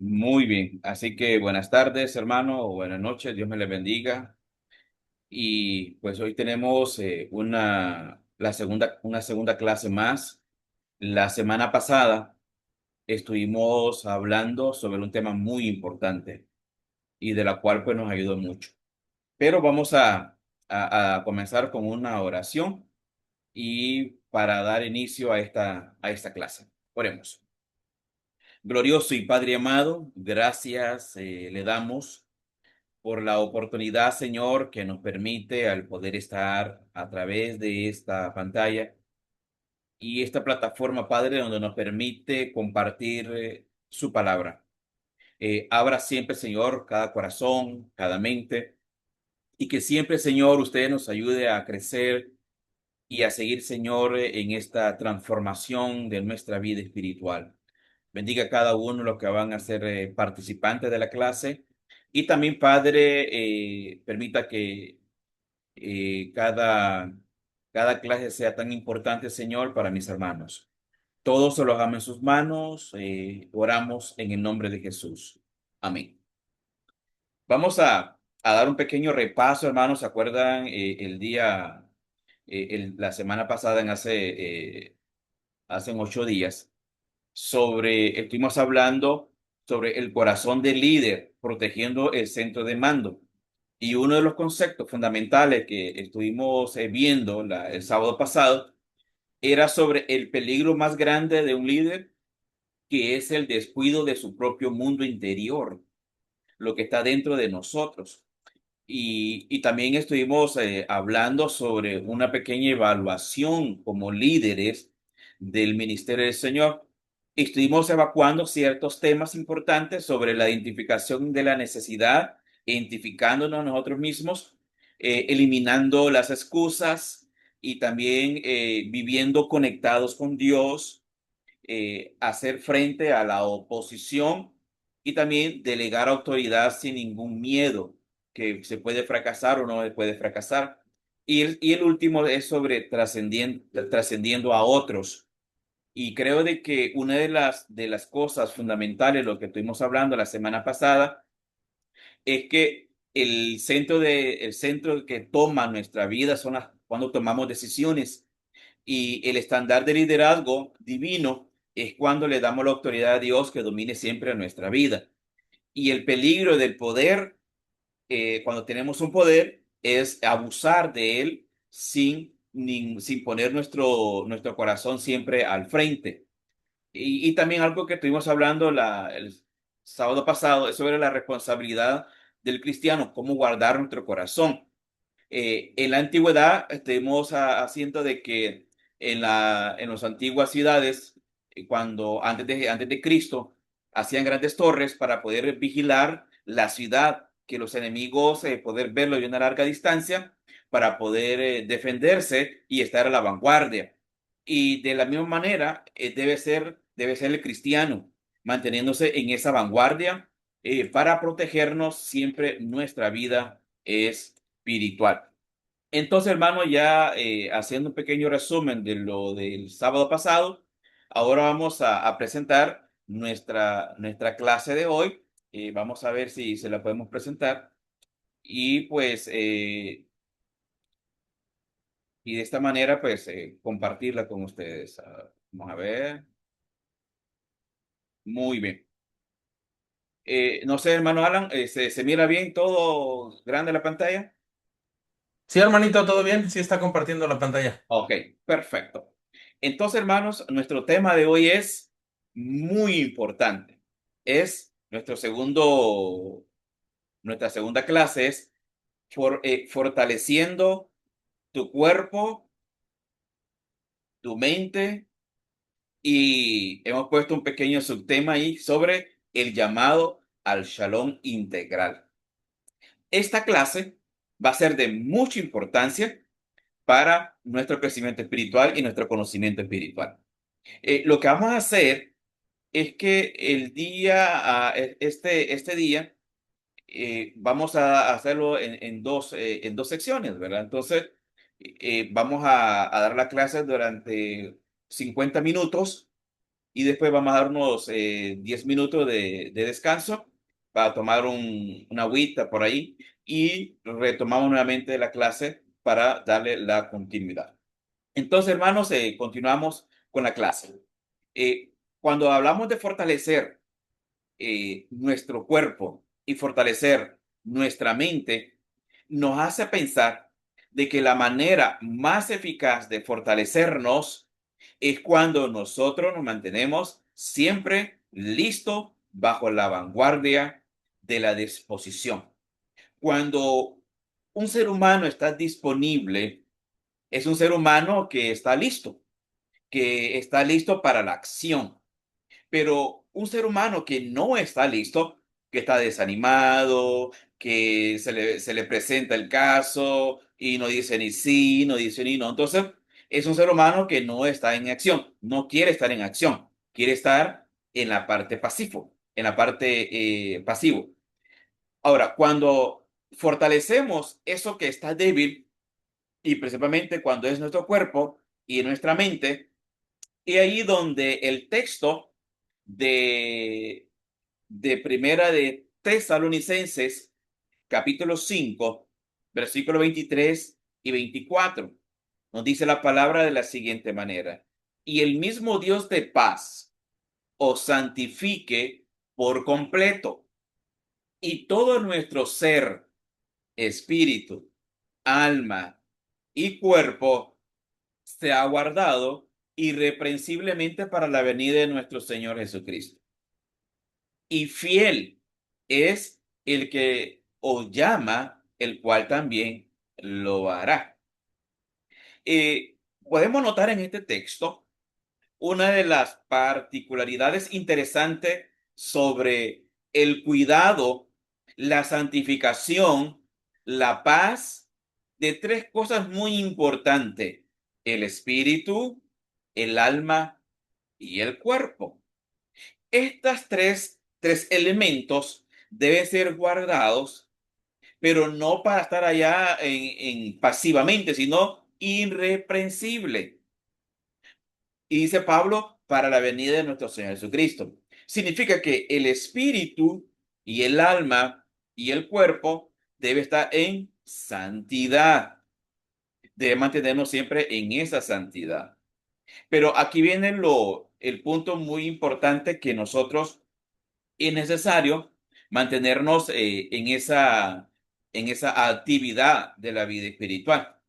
Muy bien, así que buenas tardes, hermano, o buenas noches, Dios me les bendiga. Y pues hoy tenemos una segunda clase más. La semana pasada estuvimos hablando sobre un tema muy importante y de la cual pues nos ayudó mucho. Pero vamos a comenzar con una oración y para dar inicio a esta clase. Oremos. Glorioso y Padre amado, gracias le damos por la oportunidad, Señor, que nos permite al poder estar a través de esta pantalla y esta plataforma, Padre, donde nos permite compartir su palabra. Abra siempre, Señor, cada corazón, cada mente, y que siempre, Señor, usted nos ayude a crecer y a seguir, Señor, en esta transformación de nuestra vida espiritual. Bendiga a cada uno de los que van a ser participantes de la clase. Y también, Padre, permita que cada clase sea tan importante, Señor, para mis hermanos. Todos se los damos en sus manos. Oramos en el nombre de Jesús. Amén. Vamos a dar un pequeño repaso, hermanos. ¿Se acuerdan la semana pasada, hace 8 días? Estuvimos hablando sobre el corazón del líder, protegiendo el centro de mando. Y uno de los conceptos fundamentales que estuvimos viendo el sábado pasado era sobre el peligro más grande de un líder, que es el descuido de su propio mundo interior, lo que está dentro de nosotros. Y también estuvimos hablando sobre una pequeña evaluación como líderes del ministerio del Señor. Estuvimos evacuando ciertos temas importantes sobre la identificación de la necesidad, identificándonos nosotros mismos, eliminando las excusas y también viviendo conectados con Dios, hacer frente a la oposición y también delegar autoridad sin ningún miedo, que se puede fracasar o no se puede fracasar. Y el último es sobre trascendiendo a otros. Y creo de que una de las cosas fundamentales, lo que estuvimos hablando la semana pasada, es que el centro que toma nuestra vida cuando tomamos decisiones, y el estándar de liderazgo divino es cuando le damos la autoridad a Dios que domine siempre nuestra vida. Y el peligro del poder, cuando tenemos un poder, es abusar de él sin poner nuestro corazón siempre al frente. Y también algo que estuvimos hablando el sábado pasado es sobre la responsabilidad del cristiano, cómo guardar nuestro corazón. En la antigüedad estuvimos haciendo de que en las antiguas ciudades, cuando antes de Cristo, hacían grandes torres para poder vigilar la ciudad, que los enemigos poder verlo de una larga distancia, para poder defenderse y estar a la vanguardia. Y de la misma manera debe ser el cristiano, manteniéndose en esa vanguardia para protegernos siempre nuestra vida espiritual. Entonces, hermano, ya haciendo un pequeño resumen de lo del sábado pasado, ahora vamos a presentar nuestra clase de hoy. Vamos a ver si se la podemos presentar. Y pues, y de esta manera, pues, compartirla con ustedes. Vamos a ver. Muy bien. No sé, hermano Alan, ¿se mira bien todo grande la pantalla? Sí, hermanito, ¿todo bien? Sí está compartiendo la pantalla. Ok, perfecto. Entonces, hermanos, nuestro tema de hoy es muy importante. Es nuestra segunda clase es fortaleciendo tu cuerpo, tu mente, y hemos puesto un pequeño subtema ahí sobre el llamado al Shalom integral. Esta clase va a ser de mucha importancia para nuestro crecimiento espiritual y nuestro conocimiento espiritual. Lo que vamos a hacer es que este día, vamos a hacerlo en dos secciones, ¿verdad? Entonces, vamos a dar la clase durante 50 minutos y después vamos a dar unos 10 minutos de descanso para tomar una agüita por ahí y retomamos nuevamente la clase para darle la continuidad. Entonces, hermanos, continuamos con la clase. Cuando hablamos de fortalecer nuestro cuerpo y fortalecer nuestra mente, nos hace pensar de que la manera más eficaz de fortalecernos es cuando nosotros nos mantenemos siempre listos bajo la vanguardia de la disposición. Cuando un ser humano está disponible, es un ser humano que está listo para la acción. Pero un ser humano que no está listo, que está desanimado, que se le presenta el caso y no dice ni sí, no dice ni no, entonces es un ser humano que no está en acción, no quiere estar en acción, quiere estar en la parte pasivo, en la parte pasivo. Ahora, cuando fortalecemos eso que está débil, y principalmente cuando es nuestro cuerpo y nuestra mente, y ahí donde el texto de, de Primera de Tesalonicenses, capítulo 5 versículo 23 y 24 nos dice la palabra de la siguiente manera: y el mismo Dios de paz os santifique por completo, y todo nuestro ser, espíritu, alma y cuerpo sea guardado irreprensiblemente para la venida de nuestro Señor Jesucristo. Y fiel es el que os llama, el cual también lo hará. Podemos notar en este texto una de las particularidades interesantes sobre el cuidado, la santificación, la paz, de tres cosas muy importantes: el espíritu, el alma y el cuerpo. Estas tres elementos deben ser guardados, pero no para estar allá en pasivamente, sino irreprensible. Y dice Pablo, para la venida de nuestro Señor Jesucristo. Significa que el espíritu y el alma y el cuerpo debe estar en santidad. Debe mantenernos siempre en esa santidad. Pero aquí viene el punto muy importante que nosotros es necesario mantenernos en esa actividad de la vida espiritual.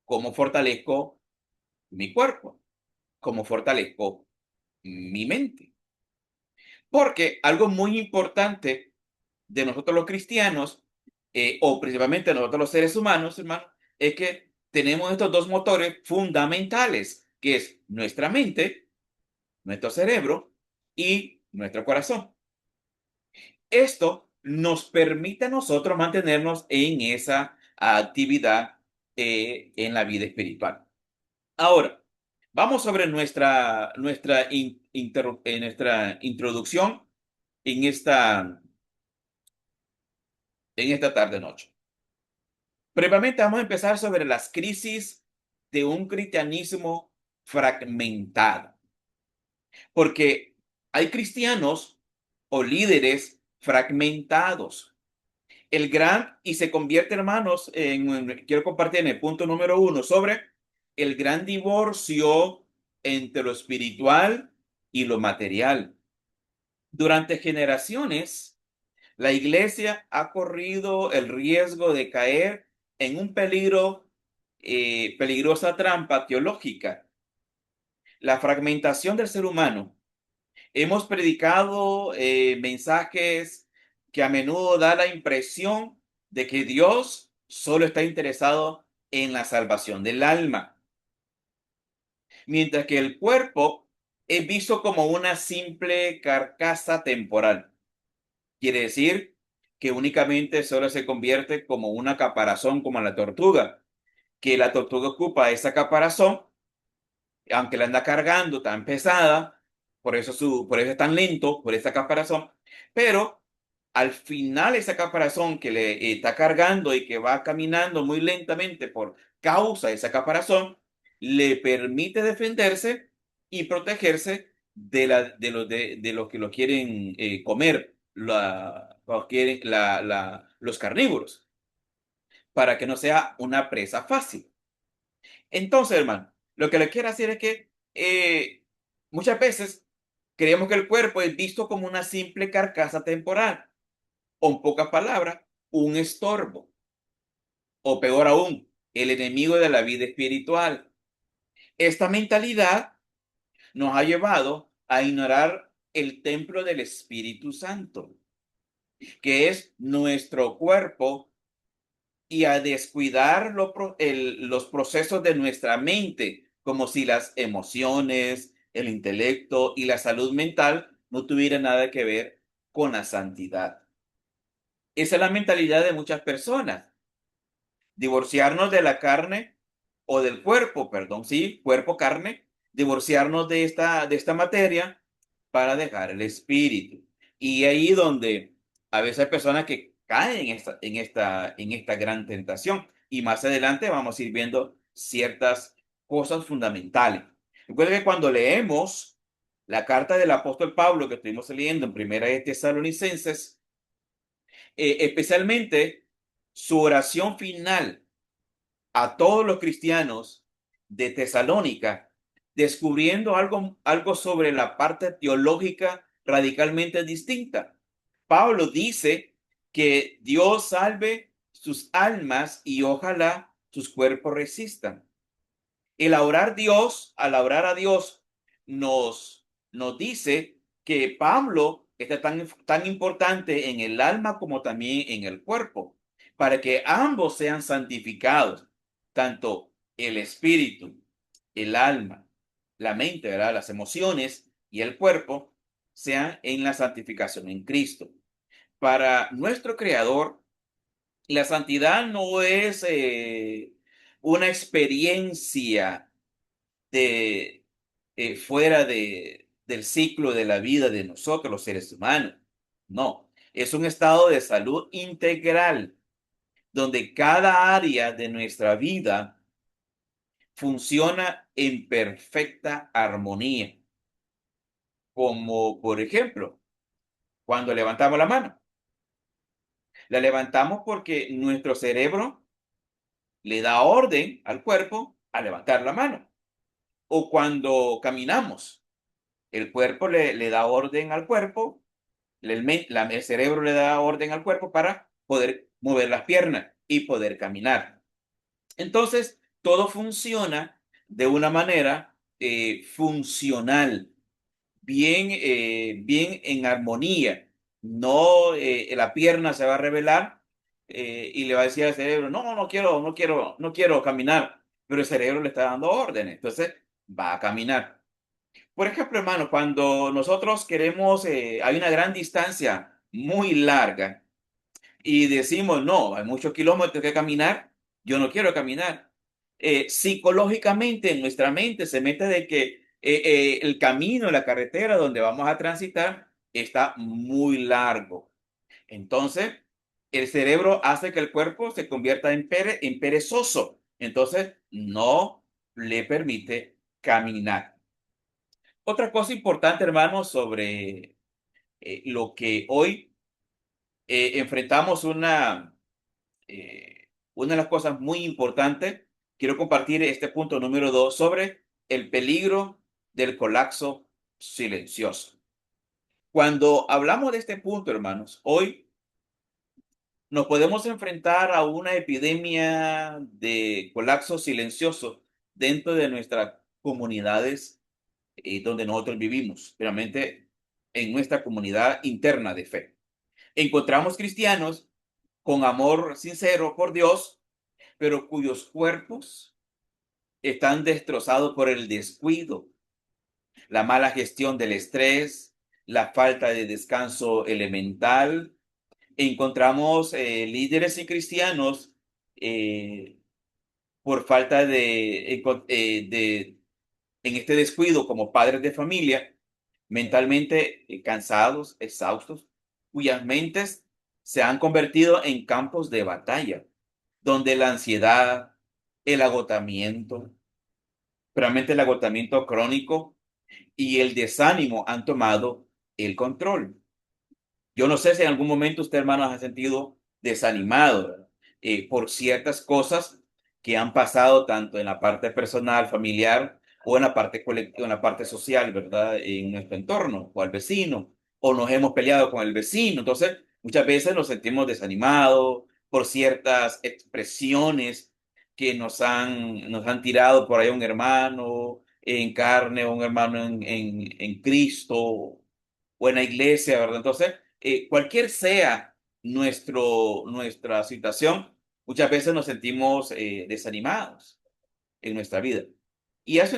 ¿Cómo fortalezco mi cuerpo? ¿Cómo fortalezco mi mente? Porque algo muy importante de nosotros los cristianos, o principalmente nosotros los seres humanos, hermano, es que tenemos estos dos motores fundamentales, que es nuestra mente, nuestro cerebro y nuestro corazón. Esto nos permite a nosotros mantenernos en esa actividad en la vida espiritual. Ahora, vamos sobre nuestra introducción en esta tarde-noche. Previamente vamos a empezar sobre las crisis de un cristianismo fragmentado, porque hay cristianos o líderes fragmentados. Y se convierte, hermanos, quiero compartir en el punto número 1 sobre el gran divorcio entre lo espiritual y lo material. Durante generaciones, la iglesia ha corrido el riesgo de caer en un peligrosa trampa teológica: la fragmentación del ser humano. Hemos predicado mensajes que a menudo da la impresión de que Dios solo está interesado en la salvación del alma, mientras que el cuerpo es visto como una simple carcasa temporal. Quiere decir que únicamente solo se convierte como una caparazón, como la tortuga, que la tortuga ocupa esa caparazón, aunque la anda cargando tan pesada, por eso es tan lento, por esa caparazón, pero al final esa caparazón que le está cargando y que va caminando muy lentamente por causa de esa caparazón, le permite defenderse y protegerse de los que lo quieren comer, los carnívoros, para que no sea una presa fácil. Entonces, hermano, lo que le quiero decir es que muchas veces creemos que el cuerpo es visto como una simple carcasa temporal, o en pocas palabras, un estorbo, o peor aún, el enemigo de la vida espiritual. Esta mentalidad nos ha llevado a ignorar el templo del Espíritu Santo, que es nuestro cuerpo, y a descuidar los procesos de nuestra mente, como si las emociones, el intelecto y la salud mental no tuvieran nada que ver con la santidad. Esa es la mentalidad de muchas personas. Divorciarnos de la carne o del cuerpo, perdón, sí, cuerpo, carne, divorciarnos de esta materia para dejar el espíritu. Y ahí donde a veces hay personas que caen en esta gran tentación. Y más adelante vamos a ir viendo ciertas cosas fundamentales. Recuerden que cuando leemos la carta del apóstol Pablo que estuvimos leyendo en Primera de Tesalonicenses, especialmente su oración final a todos los cristianos de Tesalónica, descubriendo algo sobre la parte teológica radicalmente distinta. Pablo dice que Dios salve sus almas y ojalá sus cuerpos resistan. Al orar a Dios, nos dice que Pablo está tan importante en el alma como también en el cuerpo, para que ambos sean santificados, tanto el espíritu, el alma, la mente, ¿verdad? Las emociones y el cuerpo sean en la santificación en Cristo. Para nuestro Creador, la santidad no es una experiencia de fuera del ciclo de la vida de nosotros, los seres humanos. No, es un estado de salud integral donde cada área de nuestra vida funciona en perfecta armonía. Como por ejemplo, cuando levantamos la mano. La levantamos porque nuestro cerebro le da orden al cuerpo a levantar la mano. O cuando caminamos, el cuerpo le da orden al cuerpo, el cerebro le da orden al cuerpo para poder mover las piernas y poder caminar. Entonces, todo funciona de una manera funcional, bien en armonía. No, la pierna se va a rebelar y le va a decir al cerebro, no, no quiero caminar, pero el cerebro le está dando órdenes, entonces va a caminar. Por ejemplo, hermano, cuando nosotros queremos, hay una gran distancia muy larga y decimos, no, hay muchos kilómetros que caminar, yo no quiero caminar. Psicológicamente en nuestra mente se mete de que el camino, la carretera donde vamos a transitar está muy largo. Entonces, el cerebro hace que el cuerpo se convierta en perezoso. Entonces, no le permite caminar. Otra cosa importante, hermano, sobre lo que hoy enfrentamos una de las cosas muy importantes, quiero compartir este punto número 2 sobre el peligro del colapso silencioso. Cuando hablamos de este punto, hermanos, hoy nos podemos enfrentar a una epidemia de colapso silencioso dentro de nuestras comunidades donde nosotros vivimos, realmente en nuestra comunidad interna de fe. Encontramos cristianos con amor sincero por Dios, pero cuyos cuerpos están destrozados por el descuido, la mala gestión del estrés, la falta de descanso elemental. Encontramos líderes y cristianos eh, por falta en este descuido como padres de familia, mentalmente cansados, exhaustos, cuyas mentes se han convertido en campos de batalla, donde la ansiedad, el agotamiento, realmente el agotamiento crónico, y el desánimo han tomado el control. Yo no sé si en algún momento usted, hermano, se ha sentido desanimado, ¿verdad? Por ciertas cosas que han pasado tanto en la parte personal, familiar, o en la parte colectiva, en la parte social, ¿verdad? En nuestro entorno, o al vecino, o nos hemos peleado con el vecino. Entonces, muchas veces nos sentimos desanimados por ciertas expresiones que nos han tirado por ahí un hermano en carne, o un hermano en Cristo, o en la iglesia, ¿verdad? Entonces, cualquier sea nuestra situación, muchas veces nos sentimos desanimados en nuestra vida. Y nos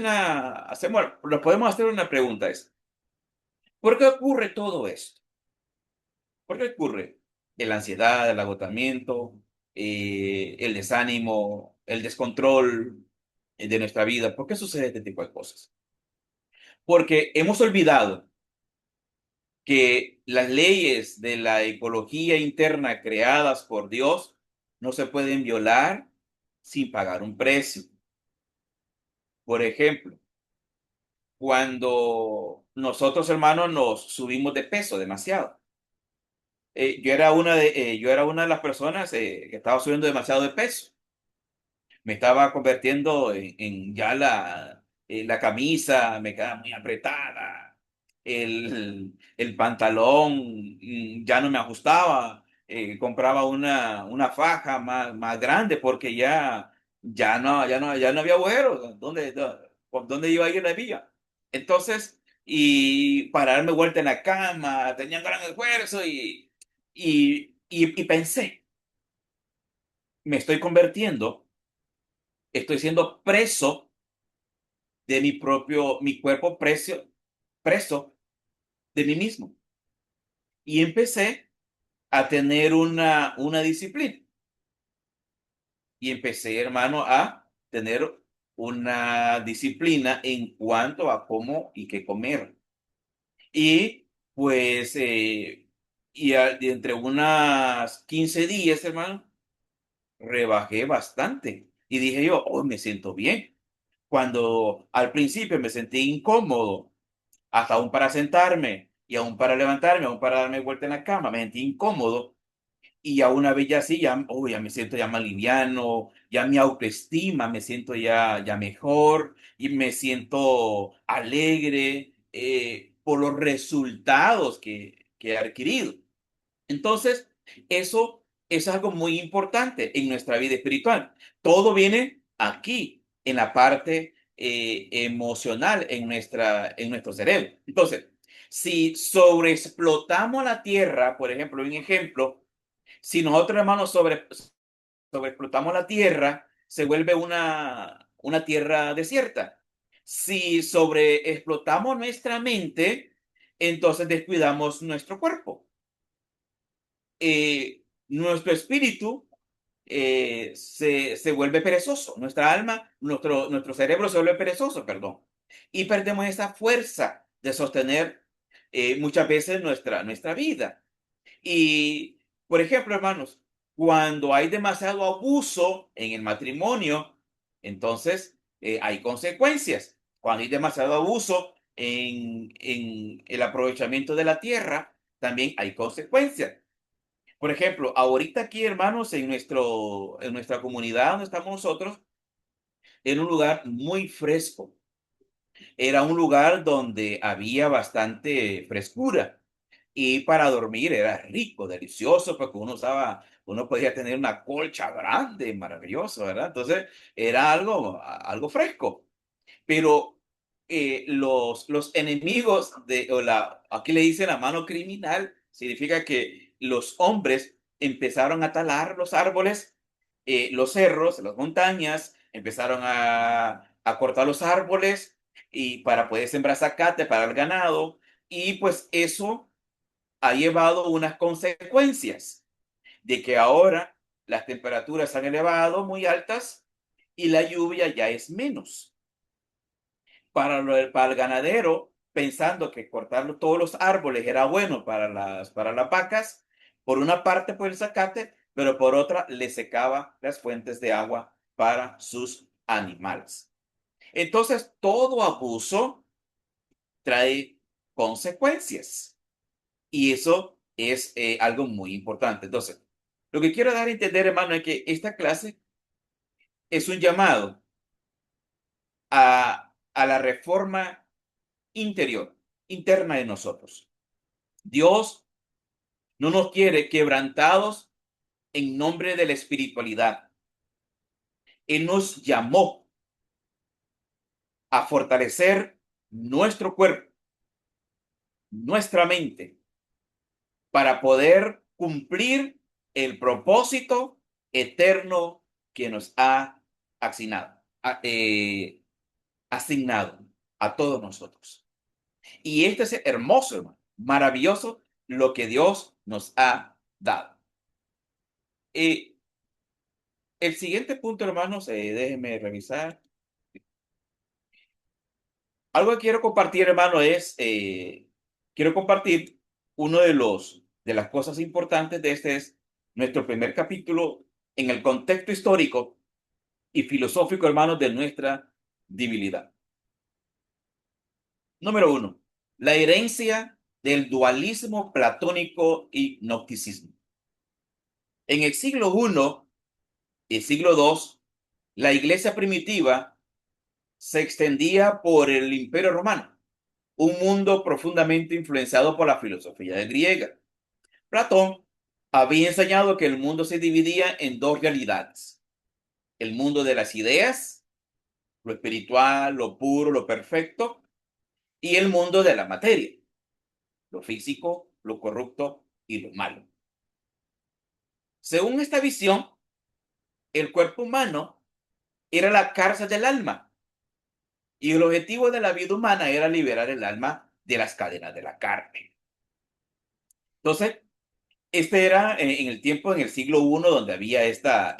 podemos hacer una pregunta, es, ¿por qué ocurre todo esto? ¿Por qué ocurre la ansiedad, el agotamiento, el desánimo, el descontrol de nuestra vida? ¿Por qué sucede este tipo de cosas? Porque hemos olvidado que las leyes de la ecología interna creadas por Dios no se pueden violar sin pagar un precio. Por ejemplo, cuando nosotros, hermanos, nos subimos de peso demasiado. Yo era una de las personas que estaba subiendo demasiado de peso. Me estaba convirtiendo en ya la camisa me quedaba muy apretada, el pantalón ya no me ajustaba, compraba una faja más grande porque ya no había agujeros, ¿por dónde iba a ir la vía? Entonces, y para darme vuelta en la cama, tenía un gran esfuerzo y pensé, me estoy convirtiendo, estoy siendo preso de mi cuerpo preso de mí mismo. Y empecé a tener una disciplina. Y empecé, hermano, a tener una disciplina en cuanto a cómo y qué comer. Y pues, y entre unas 15 días, hermano, rebajé bastante. Y dije yo, oh, me siento bien. Cuando al principio me sentí incómodo, hasta aún para sentarme y aún para levantarme, aún para darme vuelta en la cama, me sentí incómodo y a una vez ya así, ya, oh, ya me siento ya más liviano, ya mi autoestima, me siento ya mejor y me siento alegre por los resultados que he adquirido. Entonces, eso es algo muy importante en nuestra vida espiritual. Todo viene aquí, en la parte emocional, en nuestro cerebro. Entonces, si sobreexplotamos la tierra, por ejemplo, un ejemplo, si nosotros, hermanos, sobreexplotamos la tierra, se vuelve una tierra desierta. Si sobreexplotamos nuestra mente, entonces descuidamos nuestro cuerpo. Nuestro espíritu se vuelve perezoso, nuestra alma, nuestro cerebro se vuelve perezoso, perdón, y perdemos esa fuerza de sostener muchas veces nuestra vida. Y, por ejemplo, hermanos, cuando hay demasiado abuso en el matrimonio, entonces hay consecuencias. Cuando hay demasiado abuso en el aprovechamiento de la tierra, también hay consecuencias. Por ejemplo, ahorita aquí, hermanos, en nuestra comunidad donde estamos nosotros, en un lugar muy fresco. Era un lugar donde había bastante frescura y para dormir era rico, delicioso, porque uno podía tener una colcha grande, maravilloso, ¿verdad? Entonces era algo fresco. Pero los enemigos aquí le dicen la mano criminal, significa que los hombres empezaron a talar los árboles, los cerros, las montañas, empezaron a cortar los árboles y para poder sembrar zacate para el ganado. Y pues eso ha llevado unas consecuencias de que ahora las temperaturas se han elevado muy altas y la lluvia ya es menos para el ganadero, pensando que cortar todos los árboles era bueno para las vacas, por una parte por el zacate, pero por otra le secaba las fuentes de agua para sus animales. Entonces, todo abuso trae consecuencias. Y eso es algo muy importante. Entonces, lo que quiero dar a entender, hermano, es que esta clase es un llamado a la reforma interior, interna de nosotros. Dios no nos quiere quebrantados en nombre de la espiritualidad. Él nos llamó a fortalecer nuestro cuerpo, nuestra mente, para poder cumplir el propósito eterno que nos ha asignado, asignado a todos nosotros. Y este es hermoso, hermano, maravilloso lo que Dios nos ha dado. Eh, el siguiente punto, hermanos, déjenme revisar. Algo que quiero compartir, hermano, quiero compartir uno de las cosas importantes de este es nuestro primer capítulo en el contexto histórico y filosófico, hermanos, de nuestra divinidad. Número uno, la herencia del dualismo platónico y gnosticismo. En el siglo I y siglo II, la iglesia primitiva se extendía por el Imperio Romano, un mundo profundamente influenciado por la filosofía griega. Platón había enseñado que el mundo se dividía en dos realidades: el mundo de las ideas, lo espiritual, lo puro, lo perfecto, y el mundo de la materia, lo físico, lo corrupto y lo malo. Según esta visión, el cuerpo humano era la cárcel del alma y el objetivo de la vida humana era liberar el alma de las cadenas de la carne. Entonces, este era en el tiempo, en el siglo I, donde había esta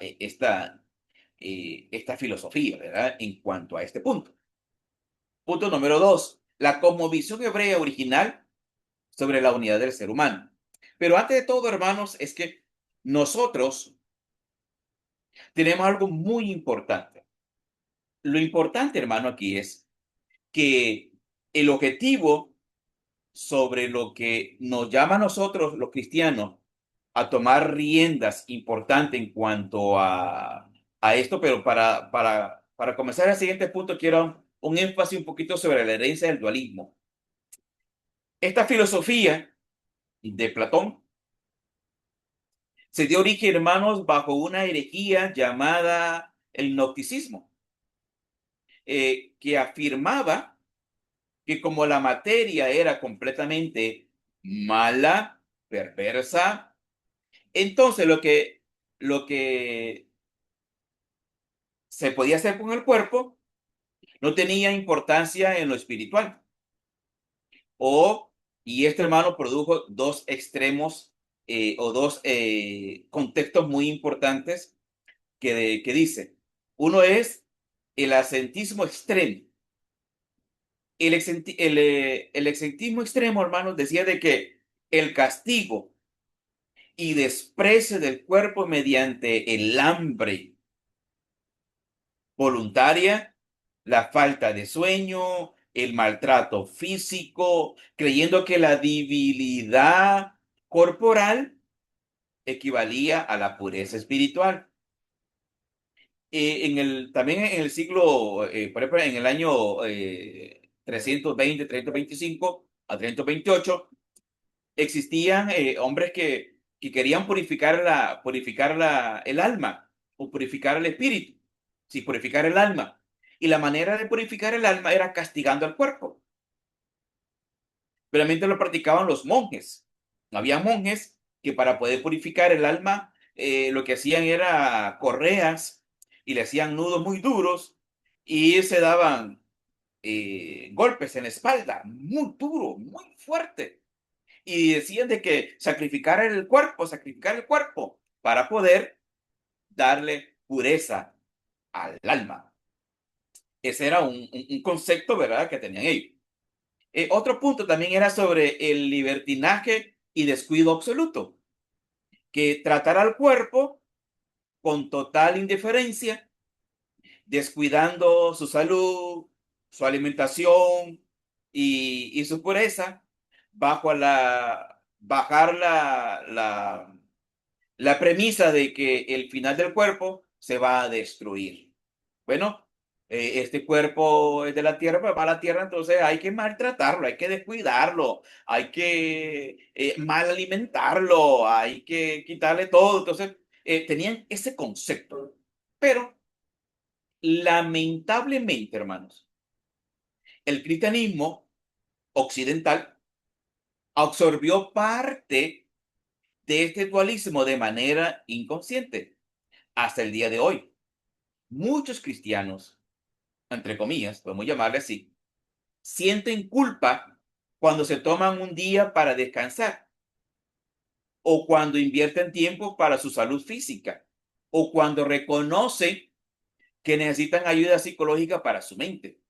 filosofía, ¿verdad? En cuanto a este punto. Punto número dos, la cosmovisión hebrea original sobre la unidad del ser humano. Pero antes de todo, hermanos, es que nosotros tenemos algo muy importante. Lo importante, hermano, aquí es que el objetivo sobre lo que nos llama a nosotros, los cristianos, a tomar riendas importantes en cuanto a esto, pero para comenzar el siguiente punto, quiero un énfasis un poquito sobre la herencia del dualismo. Esta filosofía de Platón se dio origen, hermanos, bajo una herejía llamada el gnosticismo, que afirmaba que como la materia era completamente mala, perversa, entonces lo que se podía hacer con el cuerpo no tenía importancia en lo espiritual. O, y este hermano produjo dos extremos o dos contextos muy importantes que dice. Uno es el ascetismo extremo. El exentismo extremo, hermanos, decía de que el castigo y desprecio del cuerpo mediante el hambre voluntaria, la falta de sueño, el maltrato físico, creyendo que la debilidad corporal equivalía a la pureza espiritual. También en el siglo, por ejemplo, en el año 320, 325 a 328, existían hombres que querían el alma o purificar el espíritu, sí, purificar el alma. Y la manera de purificar el alma era castigando al cuerpo. Realmente lo practicaban los monjes. Había monjes que para poder purificar el alma, lo que hacían era correas y le hacían nudos muy duros y se daban golpes en la espalda, muy duro, muy fuerte. Y decían de que sacrificar el cuerpo para poder darle pureza al alma. Ese era un concepto, ¿verdad?, que tenían ellos. Otro punto también era sobre el libertinaje y descuido absoluto, que tratar al cuerpo con total indiferencia, descuidando su salud, su alimentación, y su pureza bajo bajar la premisa de que el final del cuerpo se va a destruir. Bueno, este cuerpo es de la tierra, pues va a la tierra, entonces hay que maltratarlo, hay que descuidarlo, hay que mal alimentarlo, hay que quitarle todo. Entonces, tenían ese concepto. Pero, lamentablemente, hermanos, el cristianismo occidental absorbió parte de este dualismo de manera inconsciente hasta el día de hoy. Muchos cristianos, entre comillas, podemos llamarle así, sienten culpa cuando se toman un día para descansar o cuando invierten tiempo para su salud física o cuando reconocen que necesitan ayuda psicológica para su mente.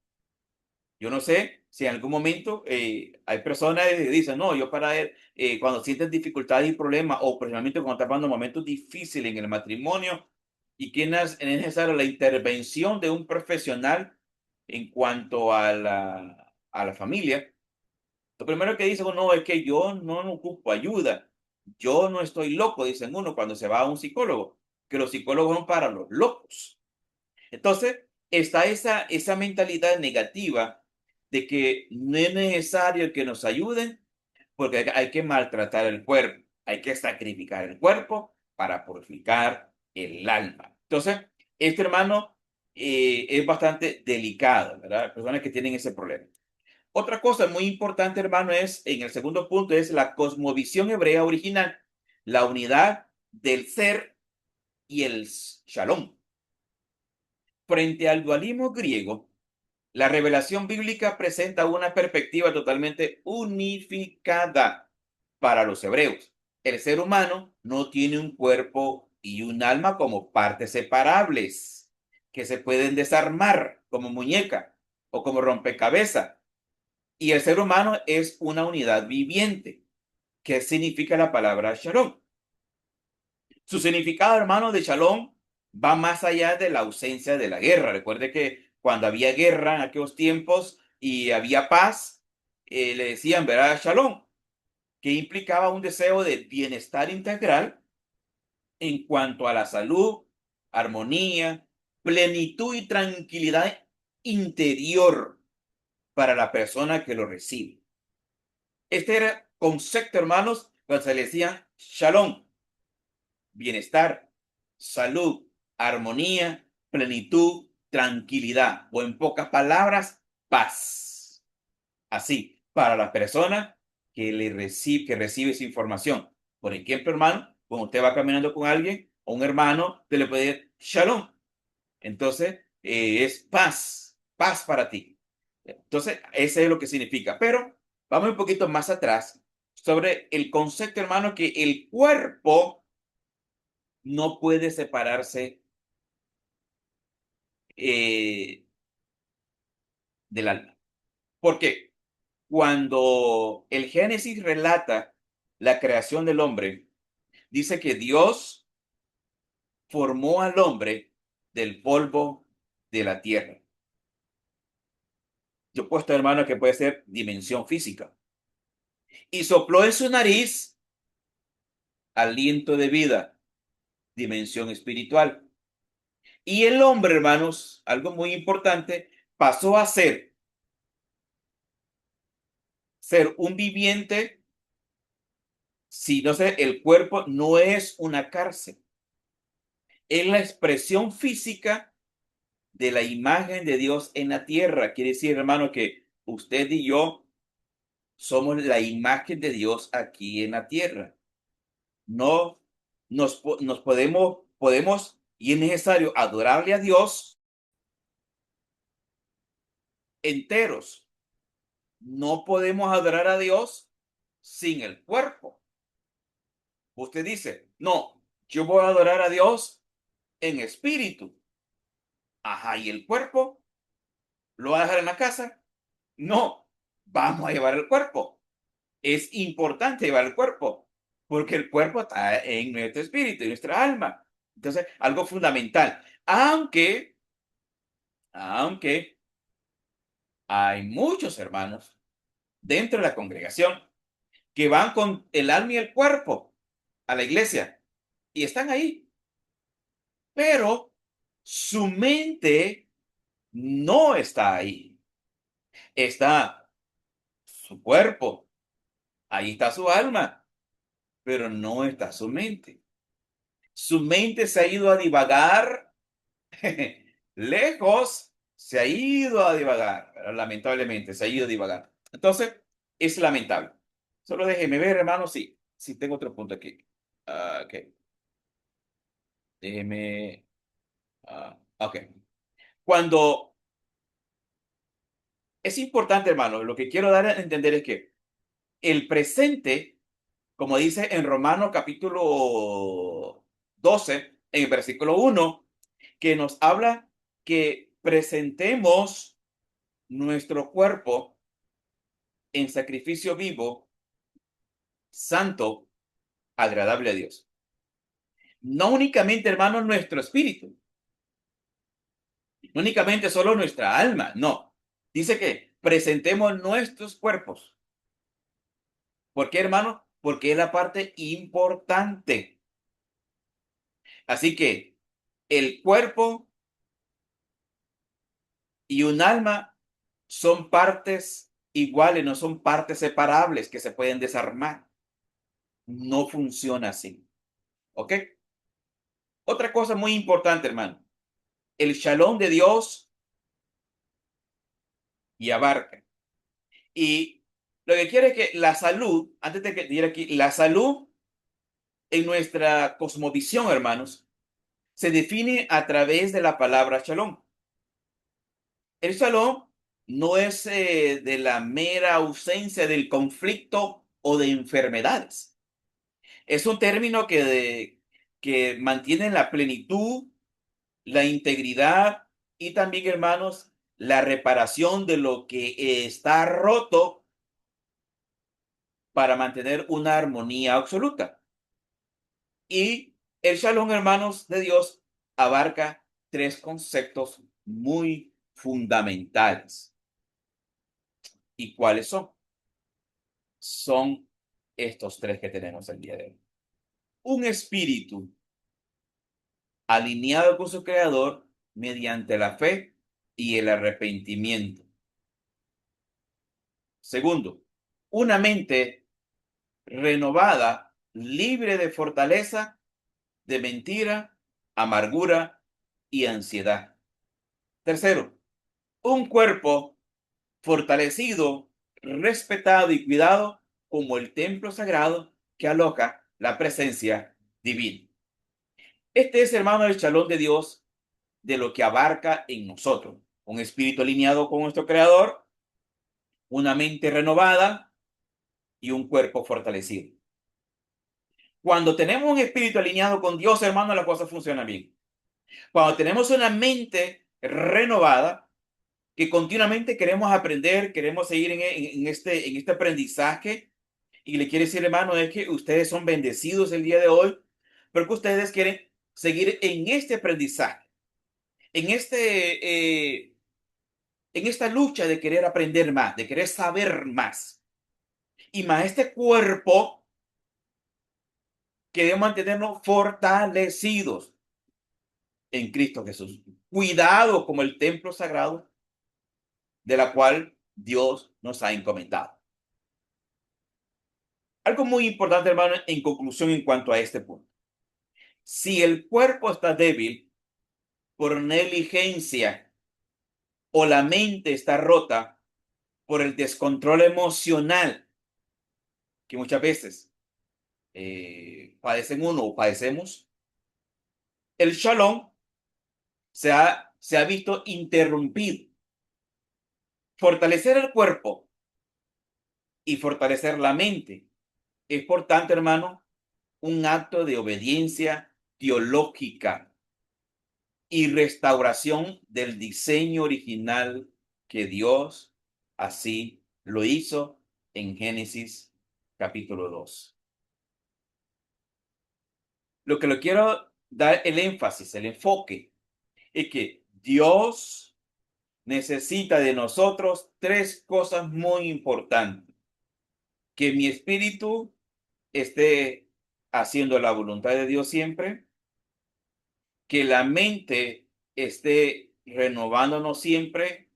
Yo no sé si en algún momento hay personas que dicen, no, yo para cuando sienten dificultades y problemas o personalmente cuando están pasando momentos difíciles en el matrimonio y que es necesaria la intervención de un profesional en cuanto a a la familia. Lo primero que dice uno es que yo no ocupo ayuda. Yo no estoy loco, dicen uno cuando se va a un psicólogo, que los psicólogos son para los locos. Entonces, está esa mentalidad negativa de que no es necesario que nos ayuden porque hay que maltratar el cuerpo, hay que sacrificar el cuerpo para purificar el alma. Entonces, este hermano es bastante delicado, ¿verdad? Personas que tienen ese problema. Otra cosa muy importante, hermano, es en el segundo punto, es la cosmovisión hebrea original, la unidad del ser y el shalom. Frente al dualismo griego, la revelación bíblica presenta una perspectiva totalmente unificada para los hebreos. El ser humano no tiene un cuerpo y un alma como partes separables que se pueden desarmar como muñeca o como rompecabezas. Y el ser humano es una unidad viviente. ¿Qué significa la palabra shalom? Su significado, hermano, de shalom va más allá de la ausencia de la guerra. Recuerde que cuando había guerra en aquellos tiempos y había paz, le decían, verá, shalom, que implicaba un deseo de bienestar integral en cuanto a la salud, armonía, plenitud y tranquilidad interior para la persona que lo recibe. Este era concepto, hermanos, cuando se le decía shalom, bienestar, salud, armonía, plenitud, tranquilidad, o en pocas palabras, paz. Así, para la persona que recibe esa información. Por ejemplo, hermano, cuando usted va caminando con alguien, o un hermano, usted le puede decir shalom. Entonces, es paz, paz para ti. Entonces, ese es lo que significa. Pero vamos un poquito más atrás sobre el concepto, hermano, que el cuerpo no puede separarse eh, del alma. ¿Por qué? Cuando el Génesis relata la creación del hombre, dice que Dios formó al hombre del polvo de la tierra. Yo he puesto, hermano, que puede ser dimensión física. Y sopló en su nariz aliento de vida, dimensión espiritual. Y el hombre, hermanos, algo muy importante, pasó a ser un viviente. Si no sé, el cuerpo no es una cárcel, es la expresión física de la imagen de Dios en la tierra. Quiere decir, hermano, que usted y yo somos la imagen de Dios aquí en la tierra. No nos podemos, y es necesario adorarle a Dios enteros. No podemos adorar a Dios sin el cuerpo. Usted dice, no, yo voy a adorar a Dios en espíritu. Ajá, ¿y el cuerpo? ¿Lo va a dejar en la casa? No, vamos a llevar el cuerpo. Es importante llevar el cuerpo, porque el cuerpo está en nuestro espíritu, en nuestra alma. Entonces, algo fundamental. Aunque hay muchos hermanos. dentro de la congregación que van con el alma y el cuerpo a la iglesia y están ahí, pero su mente no está ahí. Está su cuerpo, ahí está su alma, pero no está su mente. Su mente se ha ido a divagar lejos, se ha ido a divagar, pero lamentablemente se ha ido a divagar. Entonces, es lamentable. Solo déjeme ver, hermano, si tengo otro punto aquí. Ok, déjeme. Ok. Cuando es importante, hermano, lo que quiero dar a entender es que el presente, como dice en Romanos capítulo 12 en el versículo 1, que nos habla que presentemos nuestro cuerpo en sacrificio vivo, santo, agradable a Dios. No únicamente, hermano, nuestro espíritu, no únicamente solo nuestra alma, no. Dice que presentemos nuestros cuerpos. ¿Por qué, hermano? Porque es la parte importante. Así que el cuerpo y un alma son partes iguales, no son partes separables que se pueden desarmar. No funciona así. ¿Ok? Otra cosa muy importante, hermano. El shalom de Dios y abarca. Y lo que quiere es que la salud, antes de que diga aquí, la salud en nuestra cosmovisión, hermanos, se define a través de la palabra shalom. El shalom no es de la mera ausencia del conflicto o de enfermedades. Es un término que mantiene la plenitud, la integridad y también, hermanos, la reparación de lo que está roto para mantener una armonía absoluta. Y el shalom, hermanos de Dios, abarca tres conceptos muy fundamentales. ¿Y cuáles son? Son estos tres que tenemos el día de hoy. Un espíritu alineado con su creador mediante la fe y el arrepentimiento. Segundo, una mente renovada, libre de fortaleza, de mentira, amargura y ansiedad. Tercero, un cuerpo fortalecido, respetado y cuidado como el templo sagrado que aloja la presencia divina. Este es, hermano, el shalom de Dios de lo que abarca en nosotros. Un espíritu alineado con nuestro Creador, una mente renovada y un cuerpo fortalecido. Cuando tenemos un espíritu alineado con Dios, hermano, la cosa funciona bien. Cuando tenemos una mente renovada, que continuamente queremos aprender, queremos seguir en este aprendizaje, y le quiere decir, hermano, es que ustedes son bendecidos el día de hoy, porque ustedes quieren seguir en este aprendizaje, en en esta lucha de querer aprender más, de querer saber más. Y más este cuerpo que debe mantenernos fortalecidos en Cristo Jesús. Cuidado como el templo sagrado de la cual Dios nos ha encomendado. Algo muy importante, hermano, en conclusión en cuanto a este punto. Si el cuerpo está débil por negligencia o la mente está rota por el descontrol emocional que muchas veces padecen uno o padecemos, el shalom se ha visto interrumpido. Fortalecer el cuerpo y fortalecer la mente es, por tanto, hermano, un acto de obediencia teológica y restauración del diseño original que Dios así lo hizo en Génesis capítulo 2. Lo que le quiero dar el énfasis, el enfoque, es que Dios necesita de nosotros tres cosas muy importantes. que mi espíritu esté haciendo la voluntad de Dios siempre, que la mente esté renovándonos siempre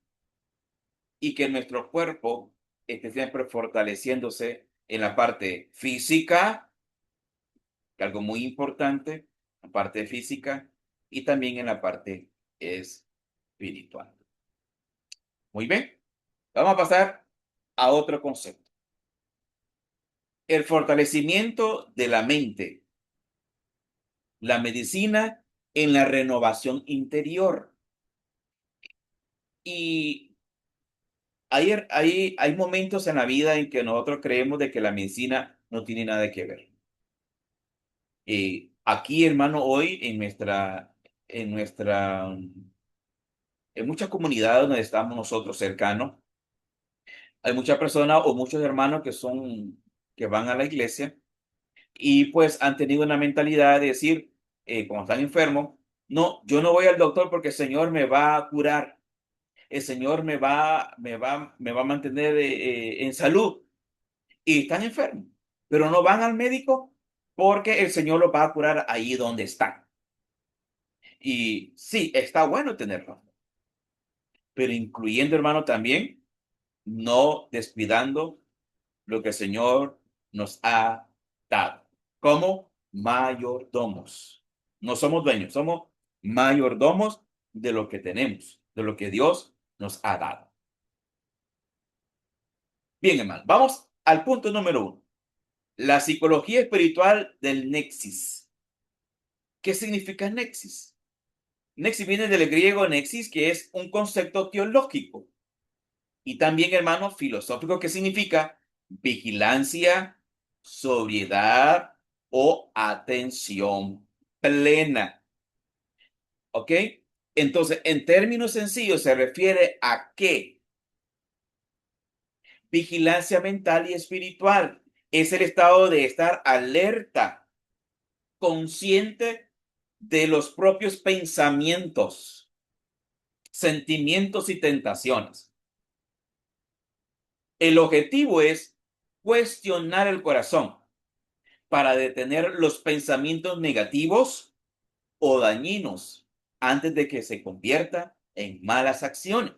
y que nuestro cuerpo esté siempre fortaleciéndose en la parte física, que algo muy importante, la parte física y también en la parte espiritual. Muy bien, vamos a pasar a otro concepto. El fortalecimiento de la mente, la medicina en la renovación interior. Y hay momentos en la vida en que nosotros creemos de que la medicina no tiene nada que ver. Aquí, hermano, hoy en nuestra, en muchas comunidades donde estamos nosotros cercanos, hay muchas personas o muchos hermanos que van a la iglesia y pues han tenido una mentalidad de decir, cuando están enfermos, no, yo no voy al doctor porque el Señor me va a curar, el Señor me va a mantener en salud y están enfermos, pero no van al médico porque el Señor los va a curar ahí donde están. Y sí, está bueno tenerlo, pero incluyendo, hermano, también no descuidando lo que el Señor nos ha dado como mayordomos. No somos dueños, somos mayordomos de lo que tenemos, de lo que Dios nos ha dado. Bien, hermano, vamos al punto número uno. La psicología espiritual del Nexis. ¿Qué significa Nexis? Nexis viene del griego nexis, que es un concepto teológico, y también, hermano, filosófico, que significa vigilancia, sobriedad o atención plena. ¿Ok? Entonces, en términos sencillos, se refiere a qué? Vigilancia mental y espiritual. Es el estado de estar alerta, consciente de los propios pensamientos, sentimientos y tentaciones. El objetivo es cuestionar el corazón para detener los pensamientos negativos o dañinos antes de que se convierta en malas acciones.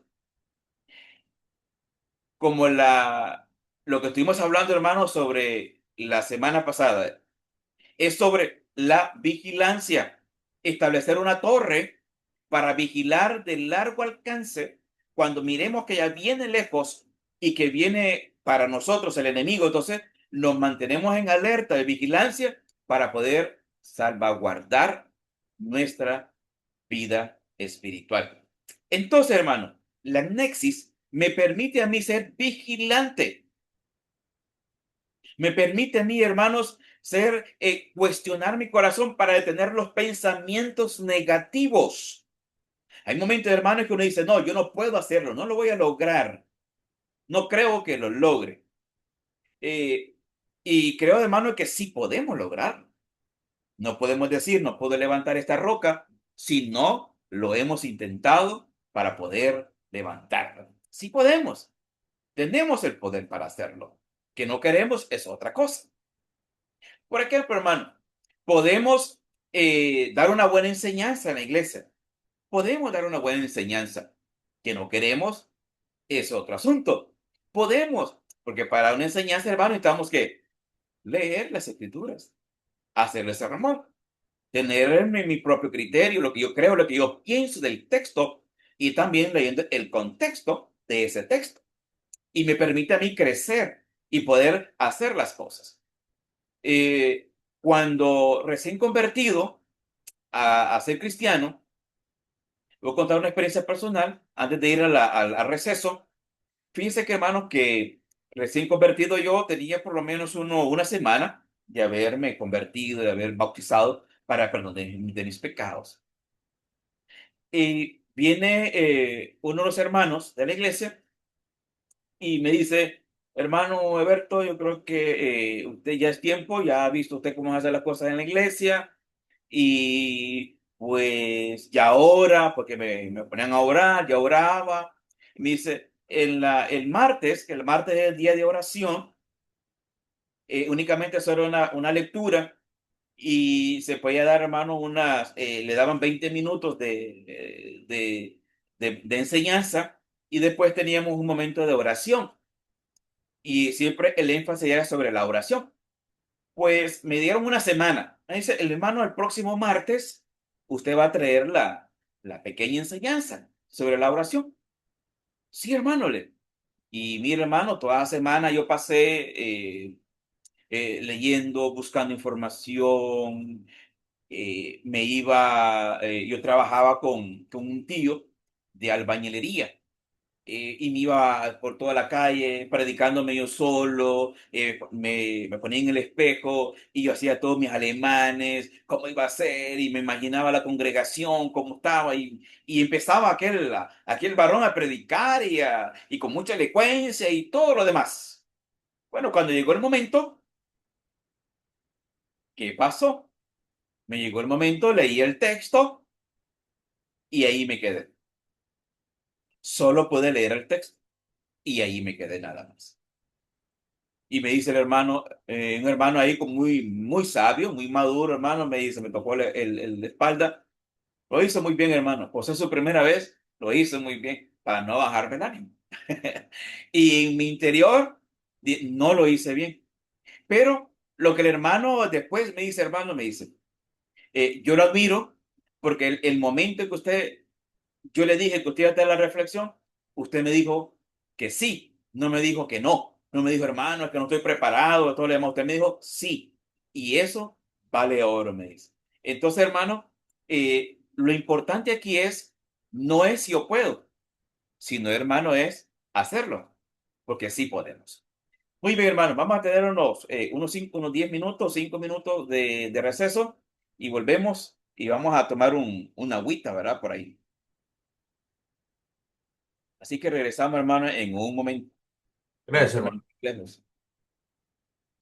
Como lo que estuvimos hablando, hermano, sobre la semana pasada, es sobre la vigilancia. Establecer una torre para vigilar de largo alcance cuando miremos que ya viene lejos y que viene para nosotros el enemigo. Entonces nos mantenemos en alerta de vigilancia para poder salvaguardar nuestra vida espiritual. Entonces, hermano, la Nexis me permite a mí ser vigilante, me permite a mí, hermanos, cuestionar mi corazón para detener los pensamientos negativos. Hay momentos, hermanos, que uno dice, no, yo no puedo hacerlo, no lo voy a lograr, no creo que lo logre. Eh, y creo, hermano, que sí podemos lograrlo. No podemos decir, no puedo levantar esta roca si no lo hemos intentado para poder levantarla. Sí podemos, tenemos el poder para hacerlo. Que no queremos es otra cosa. Por ejemplo, hermano, podemos dar una buena enseñanza en la iglesia. Podemos dar una buena enseñanza. Que no queremos es otro asunto. Podemos, porque para una enseñanza, hermano, necesitamos que leer las escrituras, hacerles sermón, tener mi propio criterio, lo que yo creo, lo que yo pienso del texto y también leyendo el contexto de ese texto. Y me permite a mí crecer y poder hacer las cosas. Eh, Cuando recién convertido a ser cristiano, voy a contar una experiencia personal antes de ir al receso. Fíjense que, hermanos, que recién convertido yo tenía por lo menos una semana de haberme convertido, de haber bautizado para perdón de mis pecados. Y viene uno de los hermanos de la iglesia y me dice, hermano Eberto, yo creo que usted ya es tiempo, ya ha visto usted cómo hace las cosas en la iglesia y pues ya ora, porque me ponían a orar, ya oraba. Me dice, el martes, que el martes es el día de oración, únicamente eso era una lectura y se podía dar, hermano, le daban 20 minutos de enseñanza y después teníamos un momento de oración y siempre el énfasis era sobre la oración. Pues me dieron una semana. Me dice, el hermano, el próximo martes usted va a traer la pequeña enseñanza sobre la oración. Sí, hermano, y mi hermano, toda la semana yo pasé leyendo, buscando información, yo trabajaba con un tío de albañilería y me iba por toda la calle predicándome yo solo, me ponía en el espejo y yo hacía todos mis alemanes, cómo iba a ser y me imaginaba la congregación, cómo estaba y empezaba aquel varón a predicar y con mucha elocuencia y todo lo demás. Bueno, cuando llegó el momento, ¿qué pasó? Me llegó el momento, leí el texto y ahí me quedé. Solo pude leer el texto y ahí me quedé nada más. Y me dice el hermano, un hermano ahí con muy sabio, muy maduro, hermano, me dice, me tocó la espalda. Lo hizo muy bien, hermano. Pues es su primera vez, lo hizo muy bien, para no bajarme el ánimo. Y en mi interior no lo hice bien. Pero lo que el hermano después me dice, hermano, me dice, yo lo admiro porque el momento en que yo le dije que usted iba a tener la reflexión, usted me dijo que sí, no me dijo que no. No me dijo, hermano, es que no estoy preparado, todo lo demás. Usted me dijo sí. Y eso vale oro, me dice. Entonces, hermano, lo importante aquí no es si yo puedo, sino, hermano, es hacerlo, porque sí podemos. Muy bien, hermano, vamos a tener unos 10 minutos, 5 minutos de receso y volvemos y vamos a tomar una agüita, ¿verdad? Por ahí. Así que regresamos, hermano, en un momento. Gracias, Permítame hermano. lejos.